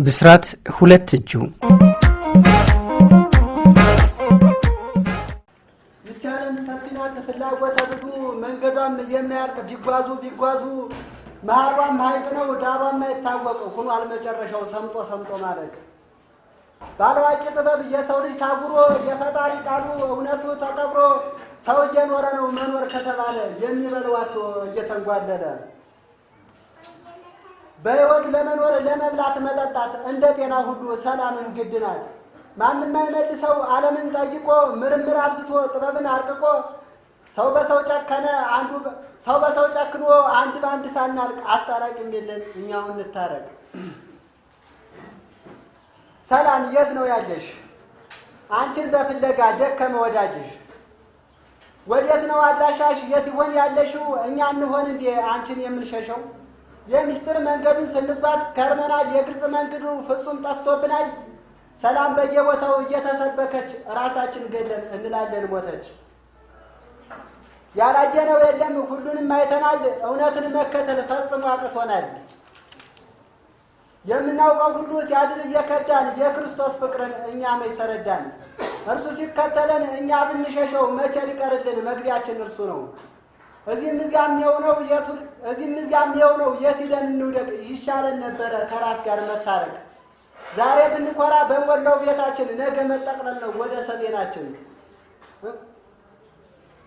ብስራት ሁለት እጁ ይቻለን ሰፊና ተፍላጎተ ብዙ መንገዷም የማያልቅ ቢጓዙ ማሯም ሀይቅ ነው ዳሯም አይታወቀው ሆኗል መጨረሻው ሰምጦ ማለት ባለዋቂ ጥበብ የሰው ልጅ ታጉሮ የፈጣሪ ቃሉ እውነቱ ተቀብሮ ሰው እየኖረ ነው መኖር ከተባለ የሚበልዋት እየተንጓለለ በህይወት ለመኖር ለመብላት መጠጣት እንደ ጤና ሁሉ ሰላምን ግድ ናት። ማንንም አይመልሰው ዓለምን ጠይቆ ምርምር አብዝቶ ጥበብን አርቅቆ ሰው በሰው ጨክኖ አንድ ባንድ ሳናልቅ አስታራቂም የለን እኛው እንታረቅ። ሰላም የት ነው ያለሽ? አንቺን በፍለጋ ደከመ ወዳጅሽ። ወዴት ነው አድራሻሽ? የት ይሆን ያለሽው? እኛ እንሆን እንዴ አንቺን የምንሸሸው? የሚስጥር መንገዱን ስንጓዝ ከርመናል። የግልጽ መንገዱ ፍጹም ጠፍቶብናል። ሰላም በየቦታው እየተሰበከች ራሳችን ገለን እንላለን ሞተች። ያላየነው የለም ሁሉንም አይተናል። እውነትን መከተል ፈጽሞ አቅቶናል። የምናውቀው ሁሉ ሲያድር እየከዳን የክርስቶስ ፍቅርን እኛ መች ተረዳን? እርሱ ሲከተለን እኛ ብንሸሸው መቼ ሊቀርልን መግቢያችን እርሱ ነው። እዚህም እዚያም የሆነው የት ሂደን እንውደቅ? ይሻለን ነበረ ከራስ ጋር መታረቅ። ዛሬ ብንኮራ በሞላው ቤታችን ነገ መጠቅለል ነው ወደ ሰሌናችን።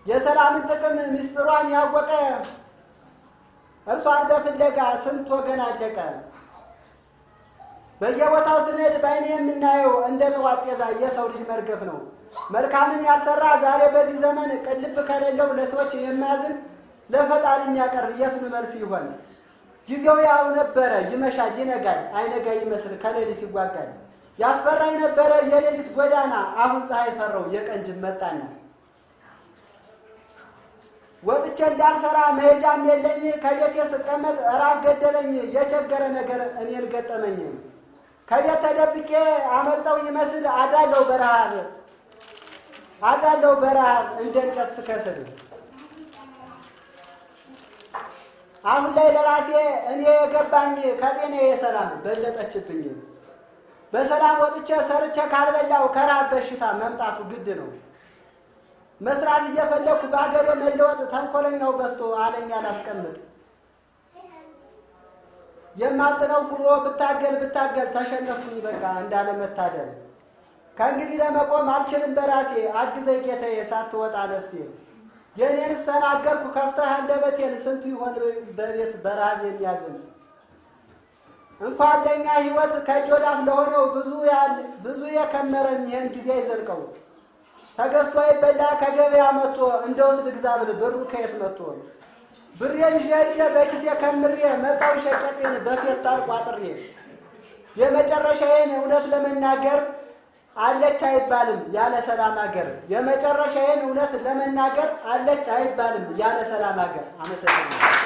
የሰላምን ጥቅም ምስጢሯን ያወቀ እርሷን በፍለጋ ስንት ወገን አለቀ። በየቦታው ስንሄድ በዓይኔ የምናየው እንደ ጠዋት ጤዛ የሰው ልጅ መርገፍ ነው። መልካምን ያልሰራ ዛሬ በዚህ ዘመን ቅልብ ከሌለው ለሰዎች የማያዝን ለፈጣሪ የሚያቀርብ የቱን መልስ ይሆን? ጊዜው ያው ነበረ ይመሻል ይነጋል አይነጋ ይመስል ከሌሊት ይጓጋል። ያስፈራኝ ነበረ የሌሊት ጎዳና አሁን ፀሐይ ፈረው የቀን ጅብ መጣና። ወጥቼ እንዳልሰራ መሄጃም የለኝ ከቤቴ ስቀመጥ ራብ ገደለኝ የቸገረ ነገር እኔን ገጠመኝ። ከቤት ተደብቄ አመልጠው ይመስል አዳለው በረሃብ እንደ እንጨት ስከስል። አሁን ላይ ለራሴ እኔ የገባኝ ከጤናዬ ሰላም በለጠችብኝ። በሰላም ወጥቼ ሰርቼ ካልበላው ከረሃብ በሽታ መምጣቱ ግድ ነው። መስራት እየፈለኩ በአገሬ መለወጥ ተንኮለኛው በዝቶ አለኝ አላስቀምጥ። የማልጥነው ጉሮ ብታገል ተሸነፍኩኝ በቃ እንዳለመታደል። ከእንግዲህ ለመቆም አልችልም በራሴ አግዘኝ ጌታዬ ሳትወጣ ነፍሴ። የእኔንስ ተናገርኩ ከፍተህ አንደበቴን ስንቱ ይሆን በቤት በረሃብ የሚያዝን። እንኳን ለእኛ ሕይወት ከእጅ ወዳፍ ለሆነው ብዙ የከመረም ይህን ጊዜ አይዘልቀው። ተገዝቶ ይበላ ከገበያ መጥቶ እንደወስድ ግዛ ብል ብሩ ከየት መጥቶ? ብሬን ይዤ በኪሴ ከምሬ መጣው ሸቀጤን በፌስታል ቋጥሬ። የመጨረሻዬን እውነት ለመናገር አለች አይባልም ያለ ሰላም አገር። የመጨረሻዬን እውነት ለመናገር አለች አይባልም ያለ ሰላም አገር። አመሰግናለሁ።